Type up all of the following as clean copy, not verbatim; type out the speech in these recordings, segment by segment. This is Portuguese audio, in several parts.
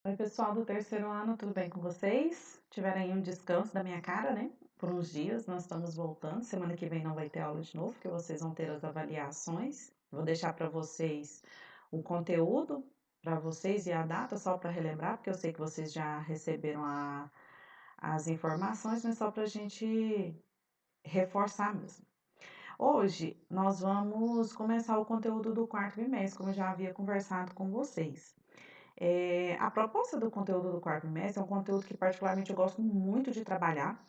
Oi, pessoal do terceiro ano, tudo bem com vocês? Tiveram aí um descanso da minha cara, né? Por uns dias, nós estamos voltando. Semana que vem não vai ter aula de novo, porque vocês vão ter as avaliações. Vou deixar para vocês o conteúdo para vocês e a data, só para relembrar, porque eu sei que vocês já receberam as informações, mas só para a gente reforçar mesmo. Hoje nós vamos começar o conteúdo do quarto bimestre, como eu já havia conversado com vocês. A proposta do conteúdo do quarto bimestre é um conteúdo que particularmente eu gosto muito de trabalhar,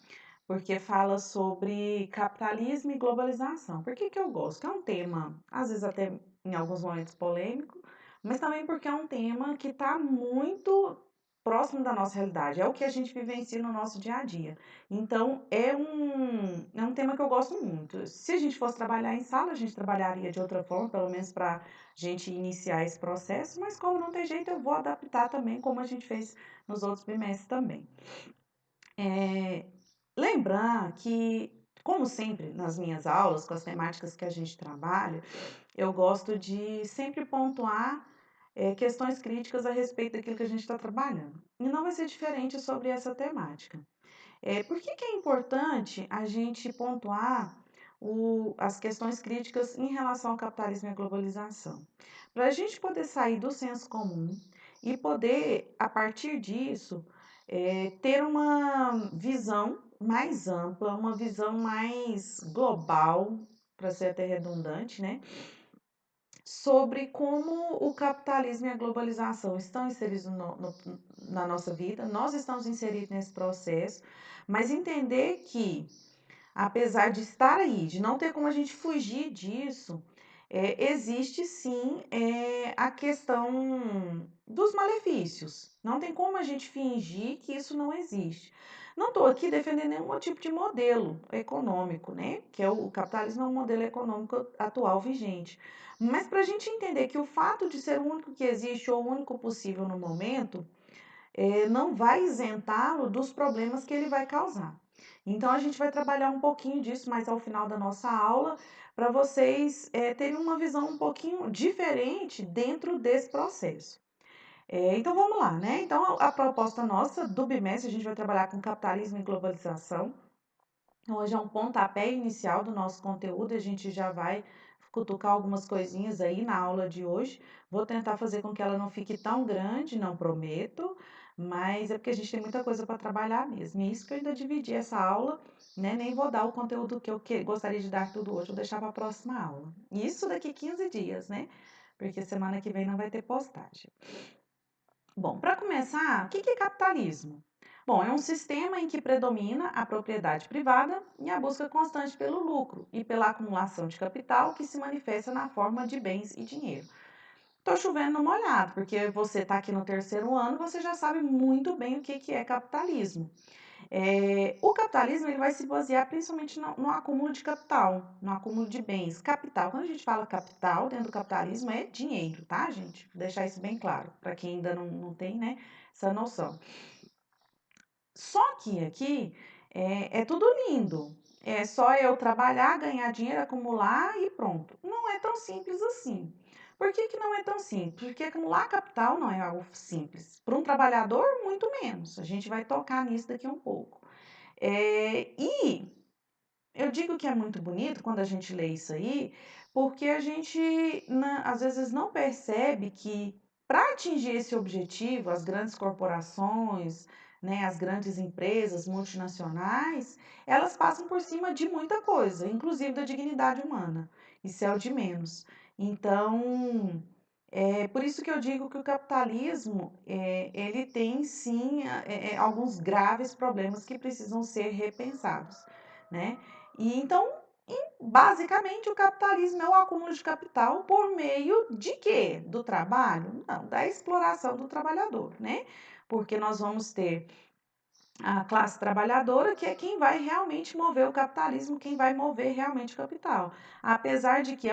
porque fala sobre capitalismo e globalização. Por que que eu gosto? Que é um tema, às vezes até em alguns momentos polêmico, mas também porque é um tema que está muito próximo da nossa realidade, é o que a gente vivencia no nosso dia a dia. Então, é um tema que eu gosto muito. Se a gente fosse trabalhar em sala, a gente trabalharia de outra forma, pelo menos para a gente iniciar esse processo, mas como não tem jeito, eu vou adaptar também, como a gente fez nos outros bimestres também. É, lembrar que, como sempre nas minhas aulas, com as temáticas que a gente trabalha, eu gosto de sempre pontuar questões críticas a respeito daquilo que a gente está trabalhando. E não vai ser diferente sobre essa temática. Por que que é importante a gente pontuar as questões críticas em relação ao capitalismo e à globalização? Para a gente poder sair do senso comum e poder, a partir disso, ter uma visão mais ampla, uma visão mais global, para ser até redundante, né? Sobre como o capitalismo e a globalização estão inseridos na nossa vida, nós estamos inseridos nesse processo, mas entender que, apesar de estar aí, de não ter como a gente fugir disso, existe sim a questão dos malefícios. Não tem como a gente fingir que isso não existe. Não estou aqui defendendo nenhum tipo de modelo econômico, né? Que é o capitalismo é um modelo econômico atual vigente. Mas para a gente entender que o fato de ser o único que existe ou o único possível no momento, não vai isentá-lo dos problemas que ele vai causar. Então, a gente vai trabalhar um pouquinho disso mais ao final da nossa aula, para vocês terem uma visão um pouquinho diferente dentro desse processo. Então, vamos lá, né? Então, a proposta nossa do bimestre, a gente vai trabalhar com capitalismo e globalização. Hoje é um pontapé inicial do nosso conteúdo, a gente já vai cutucar algumas coisinhas aí na aula de hoje. Vou tentar fazer com que ela não fique tão grande, não prometo, mas é porque a gente tem muita coisa para trabalhar mesmo. E isso que eu ainda dividi essa aula, né? Nem vou dar o conteúdo que eu gostaria de dar tudo hoje, vou deixar para a próxima aula. Isso daqui 15 dias, né? Porque semana que vem não vai ter postagem. Bom, para começar, o que é capitalismo? Bom, é um sistema em que predomina a propriedade privada e a busca constante pelo lucro e pela acumulação de capital que se manifesta na forma de bens e dinheiro. Tô chovendo no molhado, porque você está aqui no terceiro ano, você já sabe muito bem o que é capitalismo. O capitalismo ele vai se basear principalmente no acúmulo de capital, no acúmulo de bens. Capital, quando a gente fala capital dentro do capitalismo, é dinheiro, tá, gente? Vou deixar isso bem claro, para quem ainda não tem, né, essa noção. Só que aqui é tudo lindo. É só eu trabalhar, ganhar dinheiro, acumular e pronto. Não é tão simples assim. Por que que não é tão simples? Porque acumular capital não é algo simples. Para um trabalhador, muito menos. A gente vai tocar nisso daqui um pouco. E eu digo que é muito bonito quando a gente lê isso aí, porque a gente às vezes não percebe que para atingir esse objetivo, as grandes corporações, né, as grandes empresas multinacionais, elas passam por cima de muita coisa, inclusive da dignidade humana. Isso é o de menos. Então, é por isso que eu digo que o capitalismo, ele tem sim alguns graves problemas que precisam ser repensados, né? E então, basicamente, o capitalismo é o acúmulo de capital por meio de quê? Do trabalho? Não, da exploração do trabalhador, né? Porque nós vamos ter a classe trabalhadora, que é quem vai realmente mover o capitalismo, quem vai mover realmente o capital. Apesar de que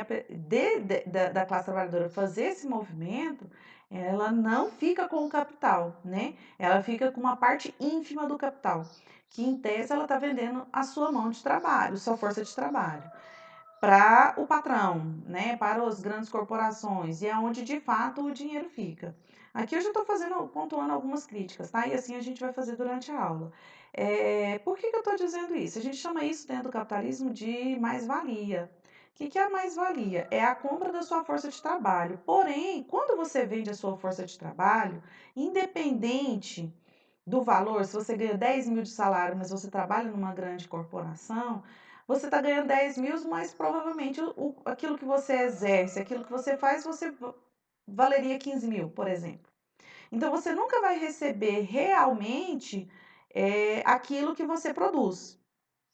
da classe trabalhadora fazer esse movimento, ela não fica com o capital, né? Ela fica com uma parte ínfima do capital, que em tese ela está vendendo a sua mão de trabalho, sua força de trabalho. para o patrão, né, para as grandes corporações, e é onde de fato o dinheiro fica. Aqui eu já estou pontuando algumas críticas, tá? E assim a gente vai fazer durante a aula. Por que eu estou dizendo isso? A gente chama isso dentro do capitalismo de mais-valia. O que é a mais-valia? É a compra da sua força de trabalho. Porém, quando você vende a sua força de trabalho, independente do valor, se você ganha 10 mil de salário, mas você trabalha numa grande corporação, você está ganhando 10 mil, mas provavelmente aquilo que você exerce, aquilo que você faz, você valeria 15 mil, por exemplo. Então, você nunca vai receber realmente aquilo que você produz,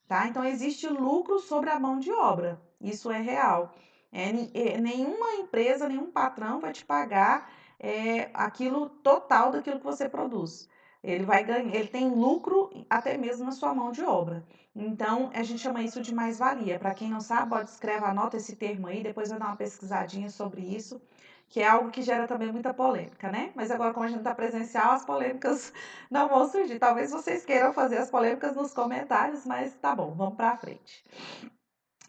tá? Então, existe lucro sobre a mão de obra, isso é real. Nenhuma empresa, nenhum patrão vai te pagar aquilo total daquilo que você produz. Ele vai ganhar, ele tem lucro até mesmo na sua mão de obra. Então, a gente chama isso de mais-valia. Para quem não sabe, pode escrever, anota esse termo aí, depois vai dar uma pesquisadinha sobre isso, que é algo que gera também muita polêmica, né? Mas agora, como a gente está presencial, as polêmicas não vão surgir. Talvez vocês queiram fazer as polêmicas nos comentários, mas tá bom, vamos para frente.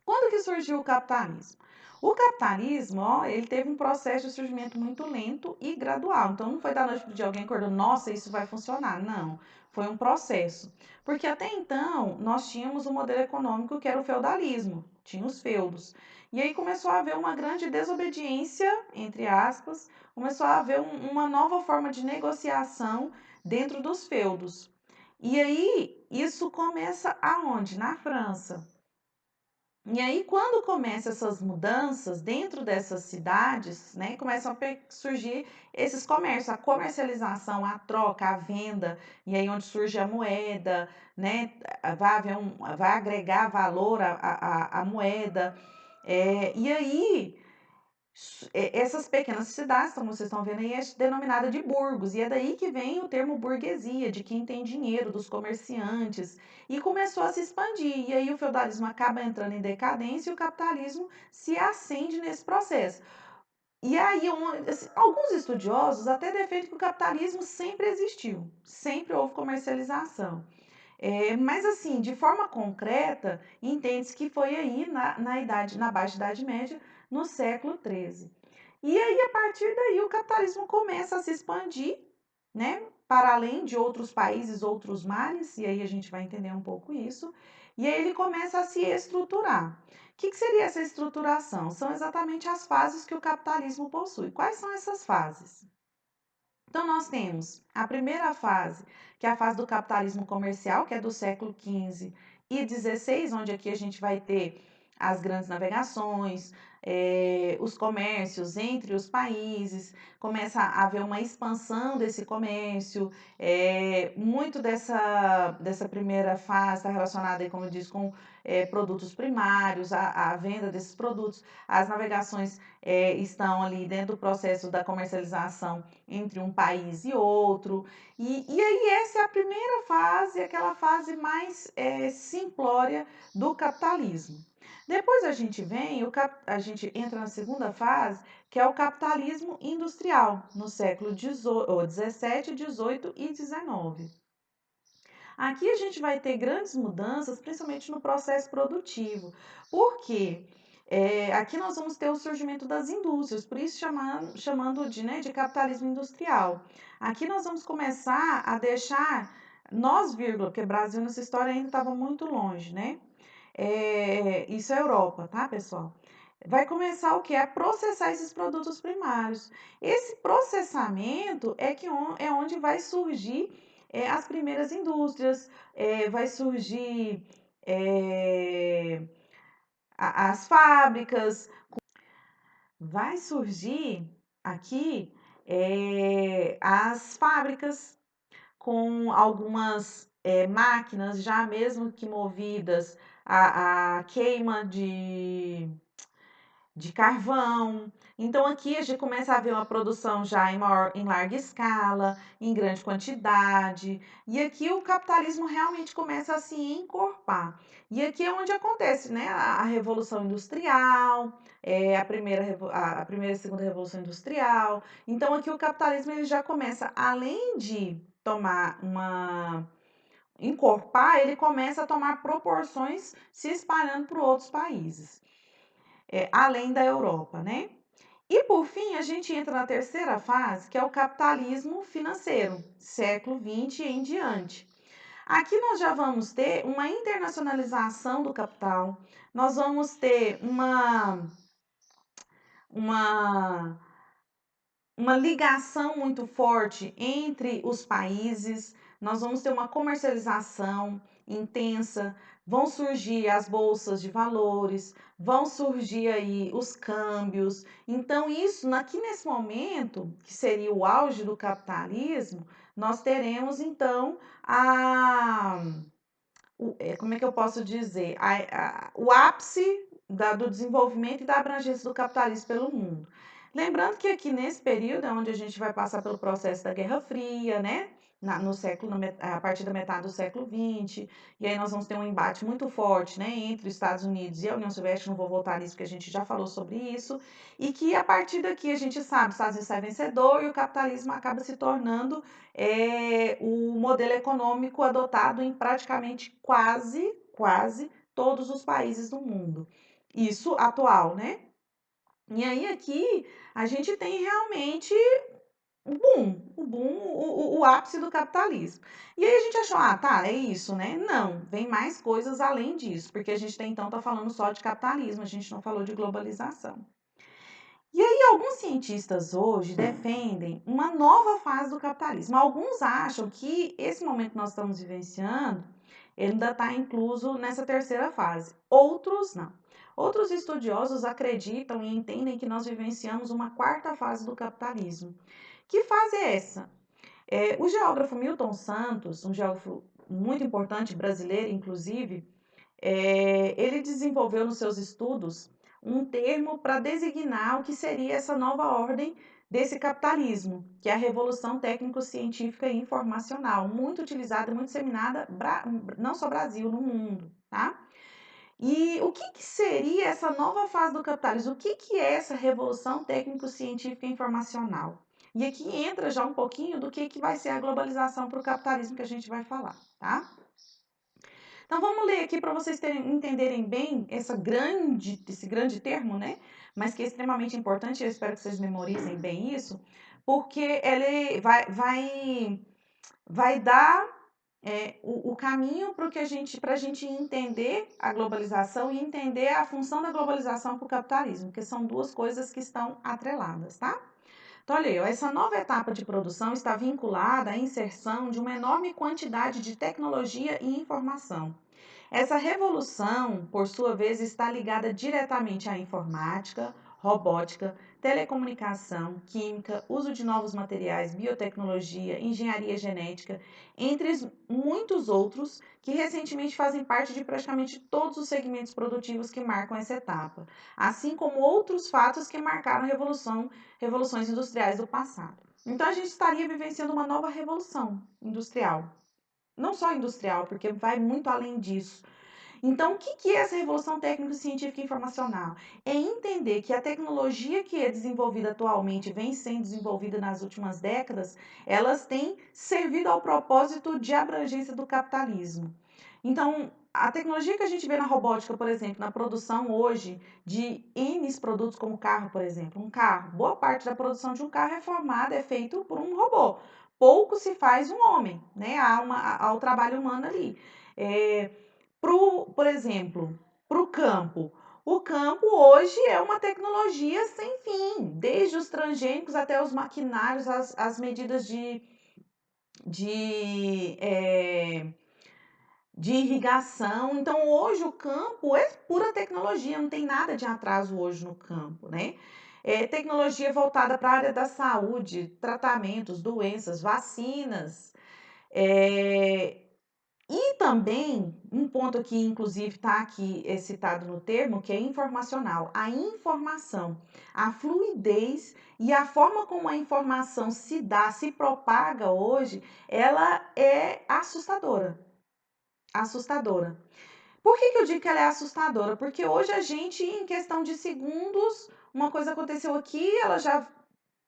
Quando que surgiu o capitalismo? O capitalismo, ó, ele teve um processo de surgimento muito lento e gradual. Então, não foi da noite para o dia alguém acordou, nossa, isso vai funcionar. Não, foi um processo. Porque até então, nós tínhamos um modelo econômico que era o feudalismo, tinha os feudos. E aí começou a haver uma grande desobediência, entre aspas, começou a haver uma nova forma de negociação dentro dos feudos. E aí, isso começa aonde? Na França. E aí, quando começam essas mudanças dentro dessas cidades, né, começam a surgir esses comércios, a comercialização, a troca, a venda, e aí onde surge a moeda, né, vai agregar valor à moeda. E aí, essas pequenas cidades, como vocês estão vendo aí, é denominada de burgos, e é daí que vem o termo burguesia, de quem tem dinheiro, dos comerciantes, e começou a se expandir. E aí o feudalismo acaba entrando em decadência e o capitalismo se acende nesse processo. E aí, assim, alguns estudiosos até defendem que o capitalismo sempre existiu, sempre houve comercialização. Mas assim, de forma concreta, entende-se que foi aí na Baixa Idade Média, no século XIII. E aí, a partir daí, o capitalismo começa a se expandir, né? Para além de outros países, outros mares, e aí a gente vai entender um pouco isso. E aí ele começa a se estruturar. O que seria essa estruturação? São exatamente as fases que o capitalismo possui. Quais são essas fases? Então, nós temos a primeira fase, que é a fase do capitalismo comercial, que é do século XV e XVI, onde aqui a gente vai ter as grandes navegações, os comércios entre os países, começa a haver uma expansão desse comércio. Muito dessa primeira fase está relacionada, aí, como eu disse, com produtos primários, a venda desses produtos. As navegações estão ali dentro do processo da comercialização entre um país e outro. E aí essa é a primeira fase, aquela fase mais simplória do capitalismo. Depois a gente a gente entra na segunda fase, que é o capitalismo industrial, no século XVII, XVIII e XIX. Aqui a gente vai ter grandes mudanças, principalmente no processo produtivo. Por quê? Aqui nós vamos ter o surgimento das indústrias, por isso chamando de capitalismo industrial. Aqui nós vamos começar a deixar nós, vírgula, porque o Brasil nessa história ainda estava muito longe, né? Isso é Europa, tá, pessoal? Vai começar o que? A processar esses produtos primários. Esse processamento é onde vai surgir as primeiras indústrias, vai surgir as fábricas, vai surgir aqui as fábricas com algumas máquinas já mesmo que movidas a queima de carvão. Então aqui a gente começa a ver uma produção já em larga escala, em grande quantidade, e aqui o capitalismo realmente começa a se encorpar. E aqui é onde acontece, né, a revolução industrial, a primeira e segunda revolução industrial. Então aqui o capitalismo ele já começa, além de tomar uma encorpar, ele começa a tomar proporções se espalhando por outros países. além da Europa, né? E por fim, a gente entra na terceira fase, que é o capitalismo financeiro, século XX em diante. Aqui nós já vamos ter uma internacionalização do capital, nós vamos ter uma uma ligação muito forte entre os países, nós vamos ter uma comercialização intensa, vão surgir as bolsas de valores, vão surgir aí os câmbios. Então, isso aqui nesse momento, que seria o auge do capitalismo, nós teremos então como é que eu posso dizer? O ápice do desenvolvimento e da abrangência do capitalismo pelo mundo. Lembrando que aqui nesse período é onde a gente vai passar pelo processo da Guerra Fria, né? No século, a partir da metade do século XX, e aí nós vamos ter um embate muito forte, né, entre os Estados Unidos e a União Soviética. Não vou voltar nisso porque a gente já falou sobre isso, e que a partir daqui a gente sabe, os Estados Unidos sai vencedor e o capitalismo acaba se tornando o modelo econômico adotado em praticamente quase todos os países do mundo. Isso atual, né? E aí aqui a gente tem realmente o ápice do capitalismo. E aí a gente achou, tá, é isso, né? Não, vem mais coisas além disso, porque a gente então tá falando só de capitalismo, a gente não falou de globalização. E aí, alguns cientistas hoje defendem uma nova fase do capitalismo. Alguns acham que esse momento que nós estamos vivenciando, ele ainda está incluso nessa terceira fase. Outros não. Outros estudiosos acreditam e entendem que nós vivenciamos uma quarta fase do capitalismo. Que fase é essa? O geógrafo Milton Santos, um geógrafo muito importante, brasileiro inclusive, ele desenvolveu nos seus estudos um termo para designar o que seria essa nova ordem desse capitalismo, que é a revolução técnico-científica e informacional, muito utilizada e muito disseminada, não só no Brasil, no mundo, tá? E o que seria essa nova fase do capitalismo? O que é essa revolução técnico-científica e informacional? E aqui entra já um pouquinho do que vai ser a globalização para o capitalismo que a gente vai falar, tá? Então vamos ler aqui para vocês entenderem bem esse grande termo, né? Mas que é extremamente importante, eu espero que vocês memorizem bem isso, porque ele vai dar o caminho para a gente entender a globalização e entender a função da globalização para o capitalismo, que são duas coisas que estão atreladas, tá? Então, olha aí, ó, essa nova etapa de produção está vinculada à inserção de uma enorme quantidade de tecnologia e informação. Essa revolução, por sua vez, está ligada diretamente à informática, robótica, telecomunicação, química, uso de novos materiais, biotecnologia, engenharia genética, entre muitos outros que recentemente fazem parte de praticamente todos os segmentos produtivos que marcam essa etapa, assim como outros fatos que marcaram revoluções industriais do passado. Então a gente estaria vivenciando uma nova revolução industrial. Não só industrial, porque vai muito além disso. Então, o que é essa revolução técnico-científica e informacional? É entender que a tecnologia que é desenvolvida atualmente, vem sendo desenvolvida nas últimas décadas, elas têm servido ao propósito de abrangência do capitalismo. Então, a tecnologia que a gente vê na robótica, por exemplo, na produção hoje de N produtos como carro, por exemplo, um carro, boa parte da produção de um carro é feito por um robô. Pouco se faz um homem, né? Há o trabalho humano ali. É, por exemplo, para o campo. O campo hoje é uma tecnologia sem fim, desde os transgênicos até os maquinários, as medidas de, é, de irrigação. Então, hoje o campo é pura tecnologia, não tem nada de atraso hoje no campo, né? Tecnologia voltada para a área da saúde, tratamentos, doenças, vacinas. É, e também, um ponto que inclusive está aqui citado no termo, que é informacional. A informação, a fluidez e a forma como a informação se dá, se propaga hoje, ela é assustadora. Assustadora. Por que eu digo que ela é assustadora? Porque hoje a gente, em questão de segundos, uma coisa aconteceu aqui, ela já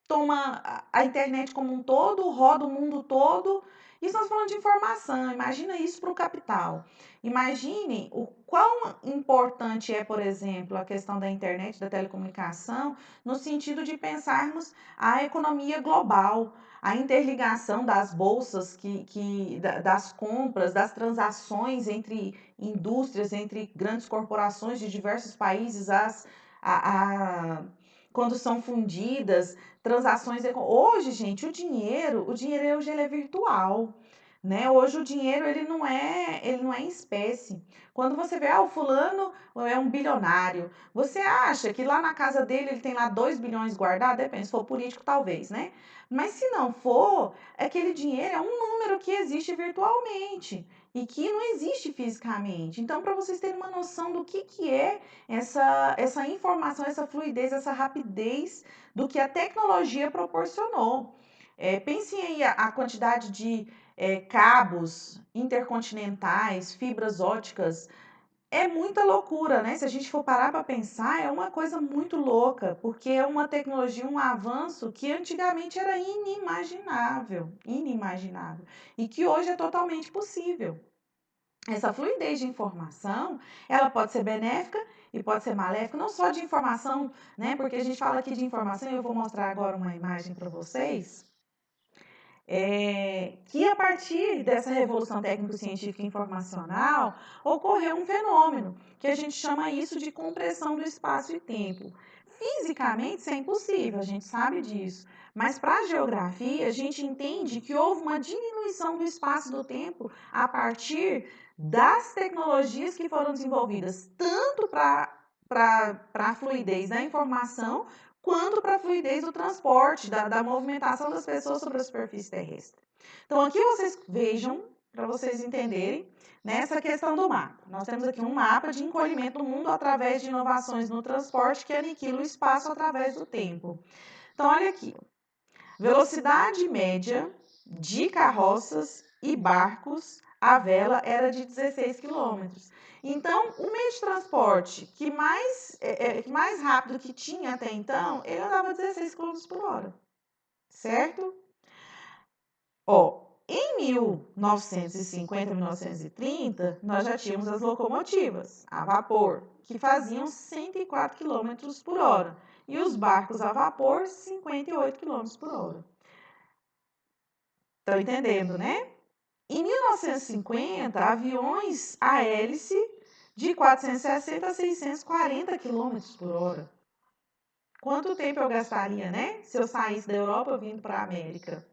toma a internet como um todo, roda o mundo todo Isso nós falamos de informação, imagina isso para o capital. Imagine o quão importante é, por exemplo, a questão da internet, da telecomunicação, no sentido de pensarmos a economia global, a interligação das bolsas, das compras, das transações entre indústrias, entre grandes corporações de diversos países, quando são fundidas, transações. Hoje, gente, o dinheiro hoje ele é virtual, né? Hoje o dinheiro ele não é em espécie. Quando você vê, o fulano é um bilionário, você acha que lá na casa dele ele tem lá 2 bilhões guardados? Depende, se for político, talvez, né? Mas se não for, aquele dinheiro é um número que existe virtualmente e que não existe fisicamente. Então, para vocês terem uma noção do que é essa informação, essa fluidez, essa rapidez do que a tecnologia proporcionou. Pensem aí a quantidade de cabos intercontinentais, fibras óticas. É muita loucura, né? Se a gente for parar para pensar, é uma coisa muito louca, porque é uma tecnologia, um avanço que antigamente era inimaginável, inimaginável, e que hoje é totalmente possível. Essa fluidez de informação, ela pode ser benéfica e pode ser maléfica, não só de informação, né? Porque a gente fala aqui de informação, e eu vou mostrar agora uma imagem para vocês, que a partir dessa revolução técnico-científica e informacional, ocorreu um fenômeno, que a gente chama isso de compressão do espaço e tempo. Fisicamente, isso é impossível, a gente sabe disso. Mas para a geografia, a gente entende que houve uma diminuição do espaço e do tempo a partir das tecnologias que foram desenvolvidas, tanto para a fluidez da informação, quanto para a fluidez do transporte, da movimentação das pessoas sobre a superfície terrestre. Então, aqui vocês vejam, para vocês entenderem, nessa questão do mapa. Nós temos aqui um mapa de encolhimento do mundo através de inovações no transporte que aniquila o espaço através do tempo. Então, olha aqui. Velocidade média de carroças e barcos à vela era de 16 quilômetros. Então, o meio de transporte que mais rápido que tinha até então, ele andava 16 quilômetros por hora, certo? Em 1950, 1930, nós já tínhamos as locomotivas a vapor, que faziam 104 quilômetros por hora, e os barcos a vapor, 58 quilômetros por hora. Estão entendendo, né? Em 1950, aviões a hélice de 460 a 640 km por hora. Quanto tempo eu gastaria, né? Se eu saísse da Europa vindo para a América?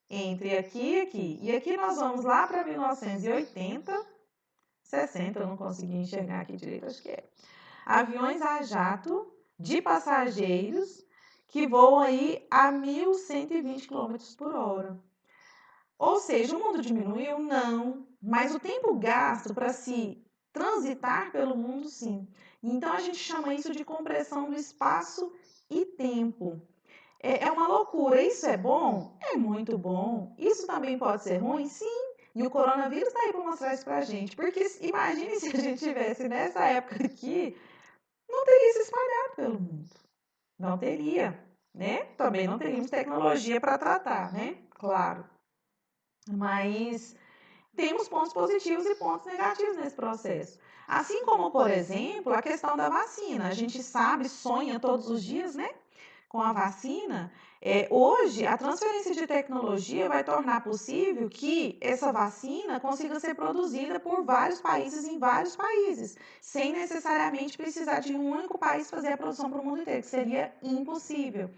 Entre aqui e aqui. E aqui nós vamos lá para 1980, 60, eu não consegui enxergar aqui direito, acho que é. Aviões a jato de passageiros que voam aí a 1.120 km por hora. Ou seja, o mundo diminuiu? Não. Mas o tempo gasto para se transitar pelo mundo, sim. Então a gente chama isso de compressão do espaço e tempo. É uma loucura. Isso é bom? É muito bom. Isso também pode ser ruim? Sim. E o coronavírus está aí para mostrar isso para a gente. Porque imagine se a gente tivesse nessa época aqui, não teria se espalhado pelo mundo. Não teria, né? Também não teríamos tecnologia para tratar, né? Claro. Mas temos pontos positivos e pontos negativos nesse processo. Assim como, por exemplo, a questão da vacina. A gente sabe, sonha todos os dias, né? Com a vacina. Hoje, a transferência de tecnologia vai tornar possível que essa vacina consiga ser produzida por vários países em vários países, sem necessariamente precisar de um único país fazer a produção para o mundo inteiro, que seria impossível.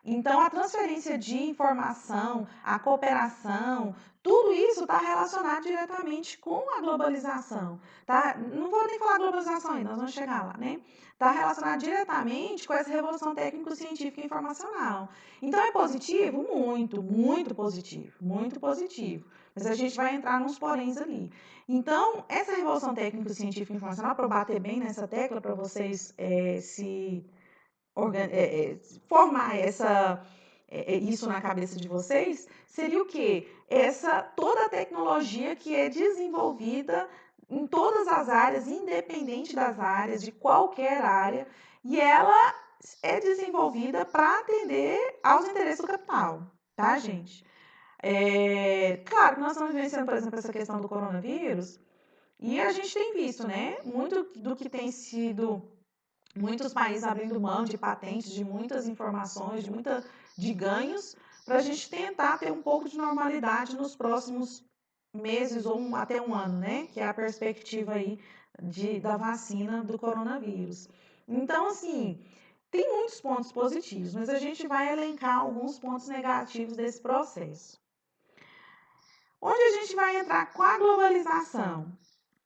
Então, a transferência de informação, a cooperação, tudo isso está relacionado diretamente com a globalização, tá? Não vou nem falar globalização ainda, nós vamos chegar lá, né? Está relacionado diretamente com essa revolução técnico-científica e informacional. Então, é positivo? Muito, muito positivo, muito positivo. Mas a gente vai entrar nos poréns ali. Então, essa revolução técnico-científica e informacional, para eu bater bem nessa tecla, para vocês formar isso na cabeça de vocês, seria o quê? Toda a tecnologia que é desenvolvida em todas as áreas, independente das áreas, de qualquer área, e ela é desenvolvida para atender aos interesses do capital, tá, gente? Claro que nós estamos vivenciando, por exemplo, essa questão do coronavírus, e a gente tem visto, né, muito do que tem sido muitos países abrindo mão de patentes, de muitas informações, de ganhos, para a gente tentar ter um pouco de normalidade nos próximos meses ou até um ano, né? Que é a perspectiva aí da vacina do coronavírus. Então, assim, tem muitos pontos positivos, mas a gente vai elencar alguns pontos negativos desse processo. Onde a gente vai entrar com a globalização?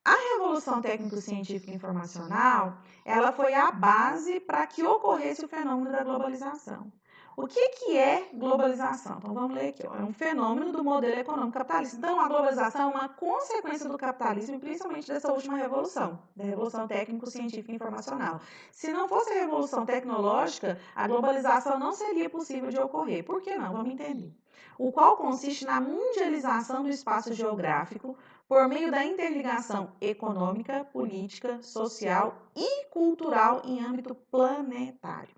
A revolução técnico-científica e informacional, ela foi a base para que ocorresse o fenômeno da globalização. O que é globalização? Então vamos ler aqui. Ó. É um fenômeno do modelo econômico capitalista. Então a globalização é uma consequência do capitalismo e principalmente dessa última revolução, da revolução técnico-científica e informacional. Se não fosse a revolução tecnológica, a globalização não seria possível de ocorrer. Por que não? Vamos entender. O qual consiste na mundialização do espaço geográfico por meio da interligação econômica, política, social e cultural em âmbito planetário.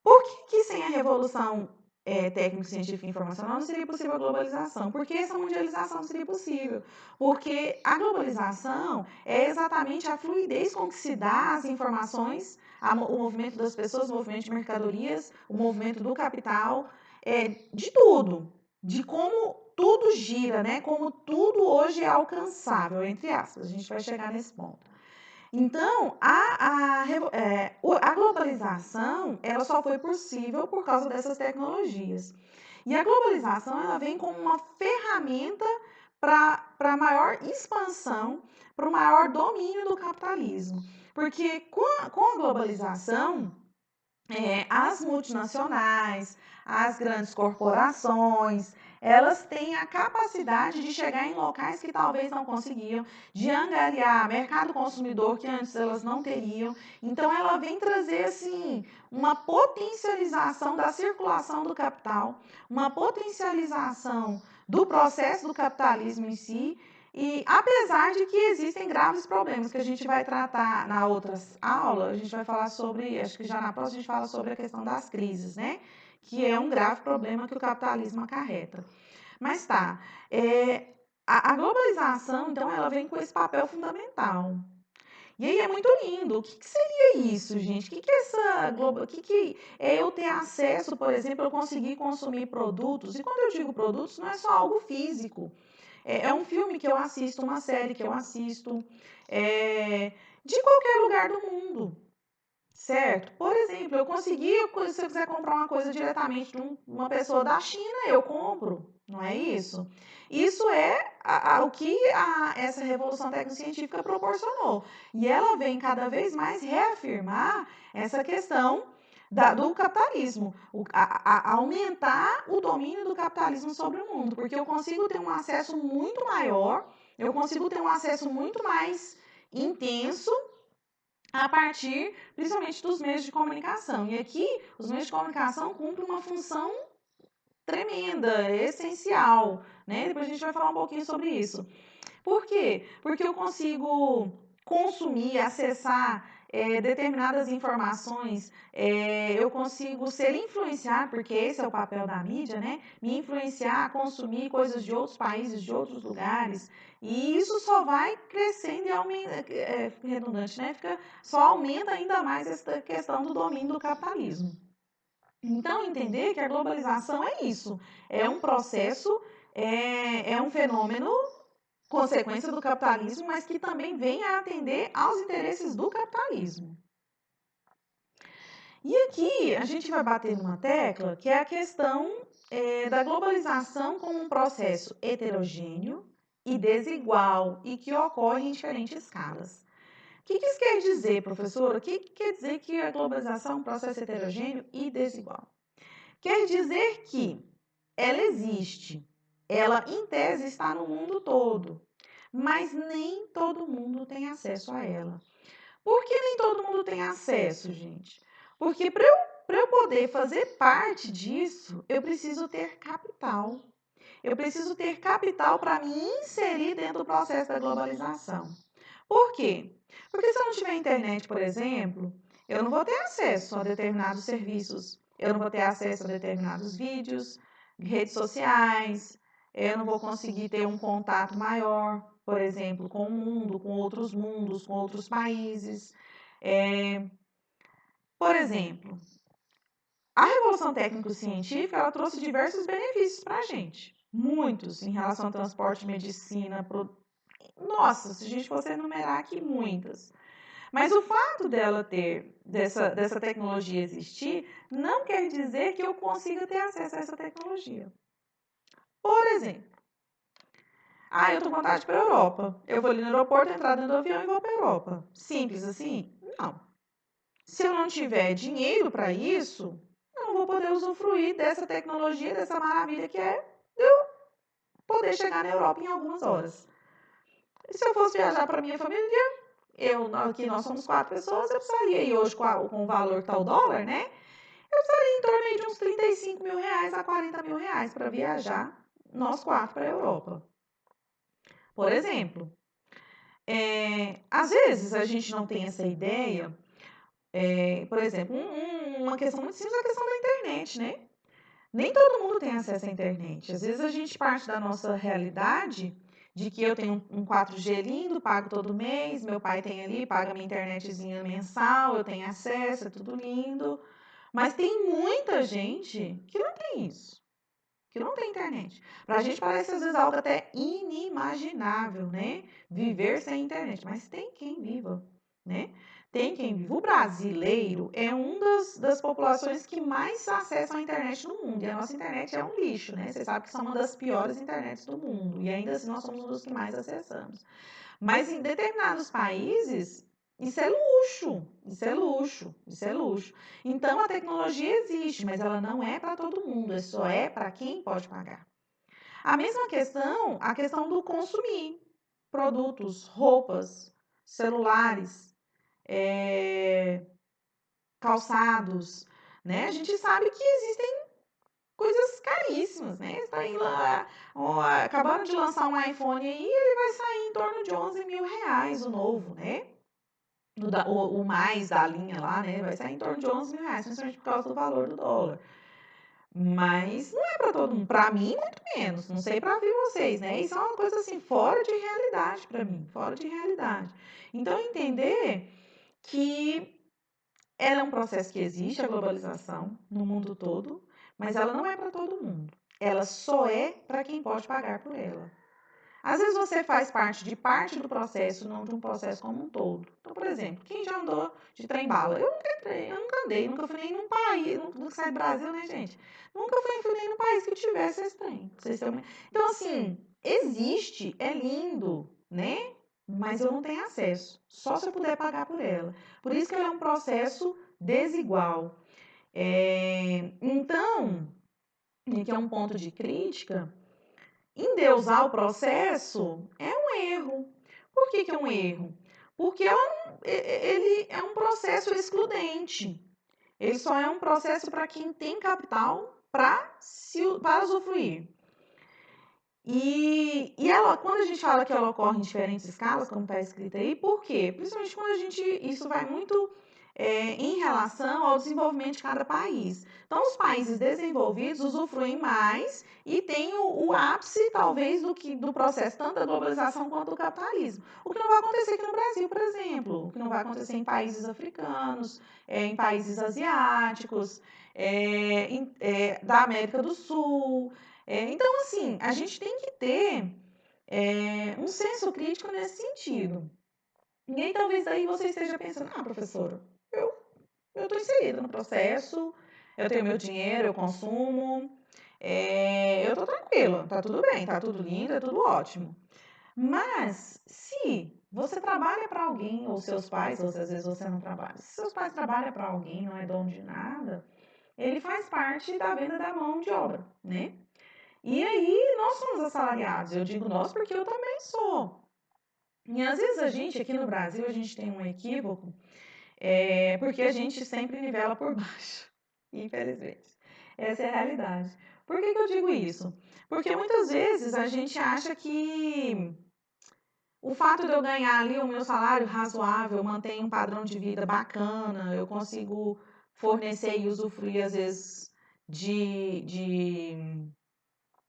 Por que sem a revolução técnico-científica e informacional não seria possível a globalização? Porque essa mundialização não seria possível. Porque a globalização é exatamente a fluidez com que se dá as informações, o movimento das pessoas, o movimento de mercadorias, o movimento do capital, de tudo. De como tudo gira, né? Como tudo hoje é alcançável, entre aspas. A gente vai chegar nesse ponto. Então, a globalização ela só foi possível por causa dessas tecnologias. E a globalização ela vem como uma ferramenta para maior expansão, para o maior domínio do capitalismo. Porque com a globalização, as multinacionais, as grandes corporações, elas têm a capacidade de chegar em locais que talvez não conseguiam, de angariar mercado consumidor que antes elas não teriam. Então, ela vem trazer, assim, uma potencialização da circulação do capital, uma potencialização do processo do capitalismo em si, e apesar de que existem graves problemas que a gente vai tratar na outras aulas, a gente vai falar sobre, acho que já na próxima a gente fala sobre a questão das crises, né? Que é um grave problema que o capitalismo acarreta. Mas tá, a globalização, então, ela vem com esse papel fundamental. E aí é muito lindo. O que seria isso, gente? O que é essa o que é eu ter acesso, por exemplo, eu conseguir consumir produtos? E quando eu digo produtos, não é só algo físico. É um filme que eu assisto, uma série que eu assisto, de qualquer lugar do mundo, certo? Por exemplo, eu consegui, se eu quiser comprar uma coisa diretamente de uma pessoa da China, eu compro, não é isso? Isso é o que essa revolução tecnocientífica proporcionou. E ela vem cada vez mais reafirmar essa questão do capitalismo, aumentar o domínio do capitalismo sobre o mundo, porque eu consigo ter um acesso muito maior, eu consigo ter um acesso muito mais intenso a partir, principalmente, dos meios de comunicação. E aqui, os meios de comunicação cumprem uma função tremenda, essencial, né? Depois a gente vai falar um pouquinho sobre isso. Por quê? Porque eu consigo consumir, acessar determinadas informações, eu consigo ser influenciado, porque esse é o papel da mídia, né? Me influenciar a consumir coisas de outros países, de outros lugares. E isso só vai crescendo e aumenta, redundante, né? Só aumenta ainda mais essa questão do domínio do capitalismo. Então, entender que a globalização é isso, é um processo, é um fenômeno consequência do capitalismo, mas que também vem a atender aos interesses do capitalismo. E aqui a gente vai bater numa tecla que é a questão da globalização como um processo heterogêneo e desigual e que ocorre em diferentes escalas. O que isso quer dizer, professora? O que quer dizer que a globalização é um processo heterogêneo e desigual? Quer dizer que ela existe, ela em tese está no mundo todo, mas nem todo mundo tem acesso a ela. Por que nem todo mundo tem acesso, gente? Porque para eu poder fazer parte disso, eu preciso ter capital. Eu preciso ter capital para me inserir dentro do processo da globalização. Por quê? Porque se eu não tiver internet, por exemplo, eu não vou ter acesso a determinados serviços, eu não vou ter acesso a determinados vídeos, redes sociais, eu não vou conseguir ter um contato maior, por exemplo, com o mundo, com outros mundos, com outros países. Por exemplo, a Revolução Técnico-Científica, ela trouxe diversos benefícios para a gente. Muitos, em relação ao transporte, medicina, nossa, se a gente fosse enumerar aqui, muitas. Mas o fato dessa tecnologia existir, não quer dizer que eu consiga ter acesso a essa tecnologia. Por exemplo, eu tô com vontade de ir para a Europa. Eu vou ali no aeroporto, entrar dentro do avião e vou para a Europa. Simples assim? Não. Se eu não tiver dinheiro para isso, eu não vou poder usufruir dessa tecnologia, dessa maravilha que é eu poder chegar na Europa em algumas horas. E se eu fosse viajar para minha família, aqui nós somos 4 pessoas, eu precisaria, e hoje com o valor que tá o dólar, né? Eu precisaria em torno de uns 35 mil reais a 40 mil reais para viajar, nós 4 para a Europa. Por exemplo, às vezes a gente não tem essa ideia, por exemplo, uma questão muito simples é a questão da internet, né? Nem todo mundo tem acesso à internet. Às vezes a gente parte da nossa realidade de que eu tenho um 4G lindo, pago todo mês, meu pai tem ali, paga minha internetzinha mensal, eu tenho acesso, é tudo lindo. Mas tem muita gente que não tem isso, que não tem internet. Pra gente parece às vezes algo até inimaginável, né? Viver sem internet, mas tem quem viva, né? Tem quem viva. O brasileiro é das populações que mais acessam a internet no mundo. E a nossa internet é um lixo, né? Você sabe que são uma das piores internets do mundo. E ainda assim nós somos um dos que mais acessamos. Mas em determinados países, isso é luxo, isso é luxo, isso é luxo. Então a tecnologia existe, mas ela não é para todo mundo, só é para quem pode pagar. A mesma questão, a questão do consumir produtos, roupas, celulares, calçados, né? A gente sabe que existem coisas caríssimas, né? Está aí lá, acabaram de lançar um iPhone aí, ele vai sair em torno de 11 mil reais, o novo, né? O mais da linha lá, né? Vai sair em torno de 11 mil reais, principalmente por causa do valor do dólar. Mas não é para todo mundo. Para mim, muito menos. Não sei para vocês, né? Isso é uma coisa assim, fora de realidade para mim. Fora de realidade. Então, entender que ela é um processo que existe, a globalização, no mundo todo, mas ela não é para todo mundo. Ela só é para quem pode pagar por ela. Às vezes você faz parte do processo, não de um processo como um todo. Então, por exemplo, quem já andou de trem-bala? Eu nunca entrei, eu nunca andei, nunca fui nem num país, nunca saí do Brasil, né, gente? Nunca fui nem num país que tivesse esse trem. Então, assim, existe, é lindo, né? Mas eu não tenho acesso, só se eu puder pagar por ela. Por isso que ela é um processo desigual. Então, e que é um ponto de crítica, endeusar o processo é um erro. Por que é um erro? Porque ele é um processo excludente. Ele só é um processo para quem tem capital para usufruir. E ela, quando a gente fala que ela ocorre em diferentes escalas, como está escrito aí, por quê? Principalmente quando isso vai muito em relação ao desenvolvimento de cada país. Então, os países desenvolvidos usufruem mais e têm o ápice, talvez, do processo, tanto da globalização quanto do capitalismo. O que não vai acontecer aqui no Brasil, por exemplo, o que não vai acontecer em países africanos, em países asiáticos, da América do Sul. Então, assim, a gente tem que ter um senso crítico nesse sentido. E aí, talvez daí você esteja pensando, professora, eu estou inserida no processo, eu tenho meu dinheiro, eu consumo, eu estou tranquila, tá tudo bem, tá tudo lindo, é tudo ótimo. Mas, se você trabalha para alguém, ou seus pais, ou se às vezes você não trabalha, se seus pais trabalham para alguém, não é dono de nada, ele faz parte da venda da mão de obra, né? E aí, nós somos assalariados. Eu digo nós porque eu também sou. E às vezes a gente, aqui no Brasil, a gente tem um equívoco, porque a gente sempre nivela por baixo. Infelizmente. Essa é a realidade. Por que eu digo isso? Porque muitas vezes a gente acha que o fato de eu ganhar ali o meu salário razoável, eu mantenho um padrão de vida bacana, eu consigo fornecer e usufruir, às vezes, de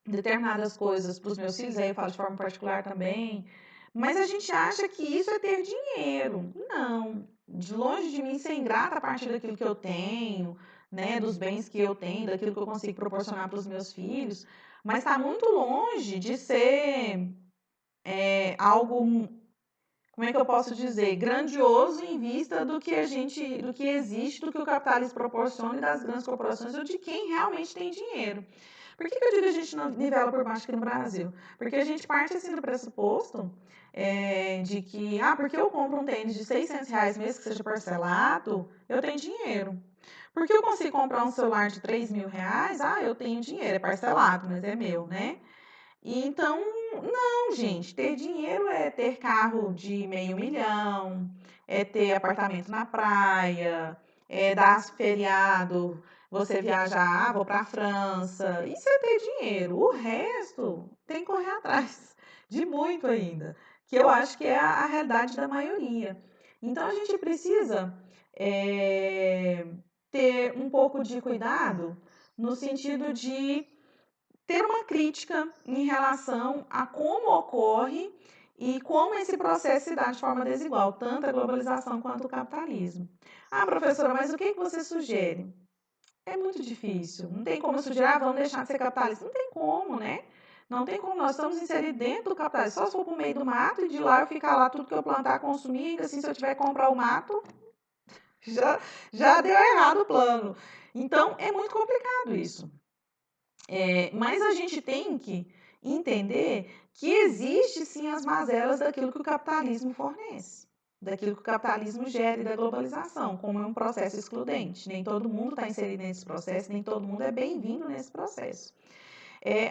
determinadas coisas para os meus filhos, aí eu falo de forma particular também, mas a gente acha que isso é ter dinheiro. Não, de longe de mim ser ingrata a partir daquilo que eu tenho, né, dos bens que eu tenho, daquilo que eu consigo proporcionar para os meus filhos, mas está muito longe de ser algo, como é que eu posso dizer, grandioso em vista do que existe, do que o capitalismo proporciona e das grandes corporações ou de quem realmente tem dinheiro. Por que eu digo que a gente não nivela por baixo aqui no Brasil? Porque a gente parte assim do pressuposto de que, porque eu compro um tênis de R$ 600 mesmo que seja parcelado, eu tenho dinheiro. Porque eu consigo comprar um celular de R$ 3.000, eu tenho dinheiro, é parcelado, mas é meu, né? E então, não, gente, ter dinheiro é ter carro de meio milhão, é ter apartamento na praia, é dar feriado, você viajar, vou para a França, isso é ter dinheiro. O resto tem que correr atrás de muito ainda, que eu acho que é a realidade da maioria. Então a gente precisa ter um pouco de cuidado no sentido de ter uma crítica em relação a como ocorre e como esse processo se dá de forma desigual, tanto a globalização quanto o capitalismo. Professora, mas o que você sugere? É muito difícil. Não tem como eu sugerir, vamos deixar de ser capitalista. Não tem como, né? Não tem como. Nós estamos inseridos dentro do capitalismo. Só se for para o meio do mato e de lá eu ficar lá tudo que eu plantar, consumir, ainda assim, se eu tiver que comprar o mato, já deu errado o plano. Então, é muito complicado isso. Mas a gente tem que entender que existe sim as mazelas daquilo que o capitalismo fornece, daquilo que o capitalismo gera e da globalização, como é um processo excludente. Nem todo mundo está inserido nesse processo, nem todo mundo é bem-vindo nesse processo.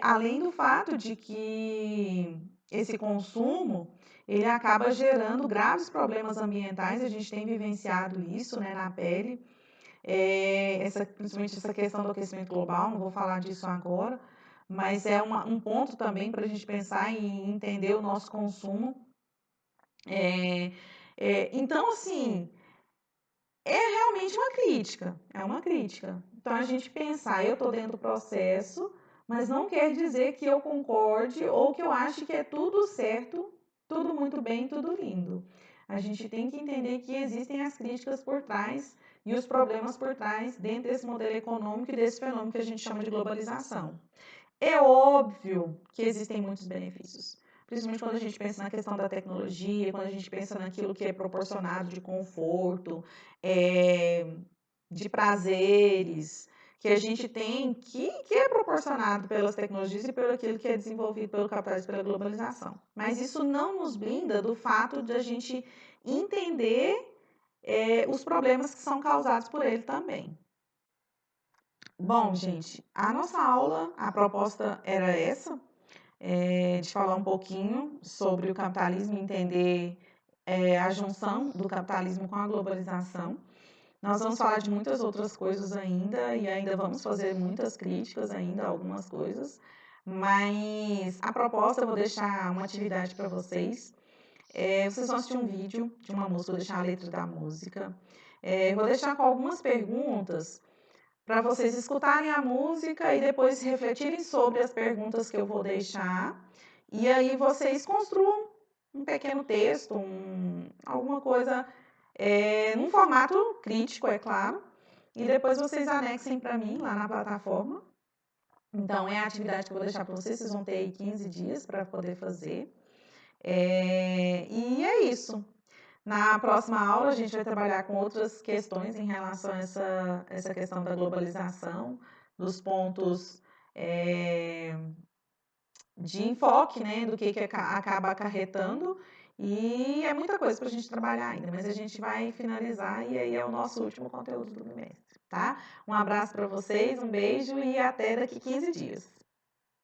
Além do fato de que esse consumo ele acaba gerando graves problemas ambientais, a gente tem vivenciado isso, né, na pele, principalmente essa questão do aquecimento global, não vou falar disso agora, mas é um ponto também para a gente pensar e entender o nosso consumo. Então, assim, é realmente uma crítica, é uma crítica. Então, a gente pensar, eu estou dentro do processo, mas não quer dizer que eu concorde ou que eu ache que é tudo certo, tudo muito bem, tudo lindo. A gente tem que entender que existem as críticas por trás e os problemas por trás dentro desse modelo econômico e desse fenômeno que a gente chama de globalização. É óbvio que existem muitos benefícios, principalmente quando a gente pensa na questão da tecnologia, quando a gente pensa naquilo que é proporcionado de conforto, de prazeres, que a gente tem, que é proporcionado pelas tecnologias e pelo aquilo que é desenvolvido pelo capitalismo, pela globalização. Mas isso não nos blinda do fato de a gente entender os problemas que são causados por ele também. Bom, gente, a nossa aula, a proposta era essa, de falar um pouquinho sobre o capitalismo, entender a junção do capitalismo com a globalização. Nós vamos falar de muitas outras coisas ainda e ainda vamos fazer muitas críticas ainda, algumas coisas, mas a proposta eu vou deixar uma atividade para vocês. Vocês vão assistir um vídeo de uma música, vou deixar a letra da música. Vou deixar com algumas perguntas para vocês escutarem a música e depois refletirem sobre as perguntas que eu vou deixar. E aí vocês construam um pequeno texto, alguma coisa num formato crítico, é claro. E depois vocês anexem para mim lá na plataforma. Então, é a atividade que eu vou deixar para vocês. Vocês vão ter aí 15 dias para poder fazer. E é isso. Na próxima aula, a gente vai trabalhar com outras questões em relação a essa questão da globalização, dos pontos de enfoque, né, do que acaba acarretando. E é muita coisa para a gente trabalhar ainda, mas a gente vai finalizar e aí é o nosso último conteúdo do bimestre, tá? Um abraço para vocês, um beijo e até daqui 15 dias.